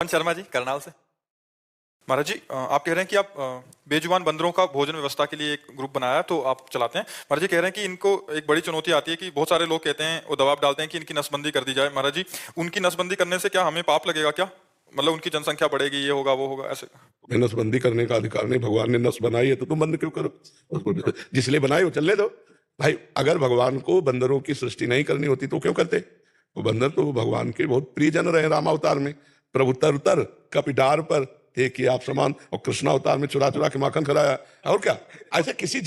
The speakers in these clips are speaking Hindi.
शर्मा जी करनाल से। महाराज जी आप कह रहे हैं कि आप बेजुबान बंदरों का भोजन व्यवस्था के लिए एक ग्रुप बनाया तो आप चलाते हैं। महाराज जी कह रहे हैं कि इनको एक बड़ी चुनौती आती है कि बहुत सारे लोग कहते हैं वो दबाव डालते हैं कि इनकी नसबंदी कर दी जाए। महाराज जी उनकी नसबंदी करने से क्या हमें पाप लगेगा क्या? मतलब उनकी जनसंख्या बढ़ेगी, ये होगा वो होगा ऐसे? तुम्हें नसबंदी करने का अधिकार नहीं। भगवान ने नस बनाई है तो तुम बंद क्यों करो? उसको जिसलिए बनाई हो चलने दो भाई। अगर भगवान को बंदरों की सृष्टि नहीं करनी होती तो क्यों करते? वो बंदर तो भगवान के बहुत प्रियजन रहे रामावतार में। प्रभु तर उतर कपिडार पर थे कि आप समान, और कृष्णावतार में चुरा चुरा के माखन खिलाया। और क्या ऐसे किसी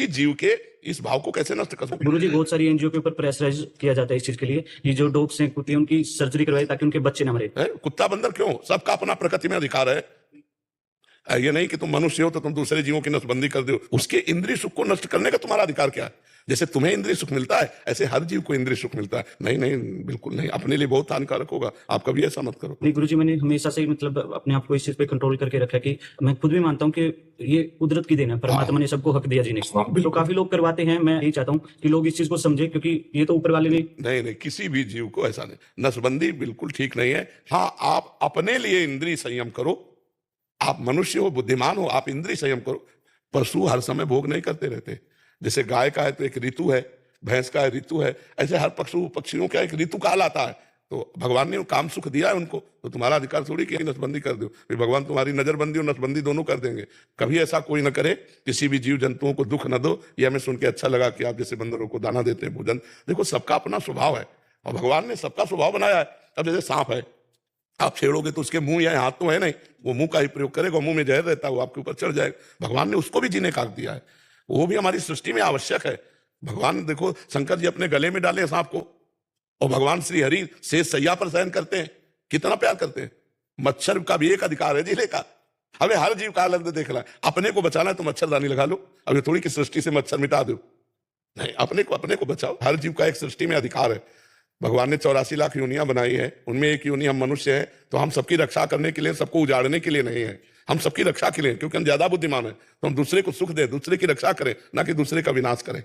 जीव के इस भाव को कैसे नष्ट कर सकते? गुरुजी बहुत सारी एनजीओ के ऊपर प्रेशराइज किया जाता है इस चीज के लिए। ये जो डॉग्स हैं, कुत्ते, उनकी सर्जरी करवाई ताकि उनके बच्चे ना मरे। कुत्ता बंदर क्यों? सबका अपना प्रकृति में अधिकार है। ये नहीं कि तुम मनुष्य हो तो तुम दूसरे जीवों की नसबंदी कर दो। उसके इंद्रिय सुख को नष्ट करने का तुम्हारा अधिकार क्या है? जैसे तुम्हें इंद्रिय सुख मिलता है ऐसे हर जीव को इंद्रिय सुख मिलता है। नहीं नहीं, बिल्कुल नहीं, अपने लिए बहुत हानिकारक होगा। आप कभी ऐसा मत करो। नहीं गुरुजी, मैंने हमेशा से मतलब अपने आप को इस चीज पे कंट्रोल करके रखा है कि मैं खुद भी मानता हूँ कि ये कुदरत की देन है। परमात्मा ने सबको हक दिया जीने का। तो काफी लोग करवाते हैं। मैं यही चाहता हूँ कि लोग इस चीज को समझे, क्योंकि ये तो ऊपर वाले ने नहीं, किसी भी जीव को ऐसा नहीं। नसबंदी बिल्कुल ठीक नहीं है। हाँ, आप अपने लिए इंद्रिय संयम करो। आप मनुष्य हो, बुद्धिमान हो, आप इंद्रिय संयम करो। पशु हर समय भोग नहीं करते रहते। जैसे गाय का है तो एक ऋतु है, भैंस का ऋतु है, ऐसे हर पक्षियों का एक ऋतु काल आता है। तो भगवान ने काम सुख दिया है उनको, तो तुम्हारा अधिकार थोड़ी कि नसबंदी कर दो। फिर भगवान तुम्हारी नजरबंदी और नसबंदी दोनों कर देंगे। कभी ऐसा कोई ना करे। किसी भी जीव जंतुओं को दुख न दो। ये हमें सुन के अच्छा लगा कि आप जैसे बंदरों को दाना देते हैं, भोजन। देखो, सबका अपना स्वभाव है और भगवान ने सबका स्वभाव बनाया है। अब जैसे सांप है, आप छेड़ोगे तो उसके मुंह या हाथ तो है नहीं, वो मुंह का ही प्रयोग करेगा। मुंह में जहर रहता है, वो आपके ऊपर चढ़ जाएगा। भगवान ने उसको भी जीने का हक दिया है। वो भी हमारी सृष्टि में आवश्यक है। भगवान देखो, शंकर जी अपने गले में डाले सांप को, और भगवान श्री हरि शेष सैया पर शयन करते हैं। कितना प्यार करते हैं। मच्छर का भी एक अधिकार है जिले का। हमें हर जीव का आनंद देखना है। अपने को बचाना है तो मच्छरदानी लगा लो। अब ये थोड़ी कि सृष्टि से मच्छर मिटा दो। नहीं, अपने को बचाओ। हर जीव का एक सृष्टि में अधिकार है। भगवान ने 84 लाख योनियां बनाई है, उनमें एक योनि हम मनुष्य हैं। तो हम सबकी रक्षा करने के लिए, सबको उजाड़ने के लिए नहीं है। हम सबकी रक्षा के लिए, क्योंकि हम ज्यादा बुद्धिमान है। तो हम दूसरे को सुख दें, दूसरे की रक्षा करें, ना कि दूसरे का विनाश करें।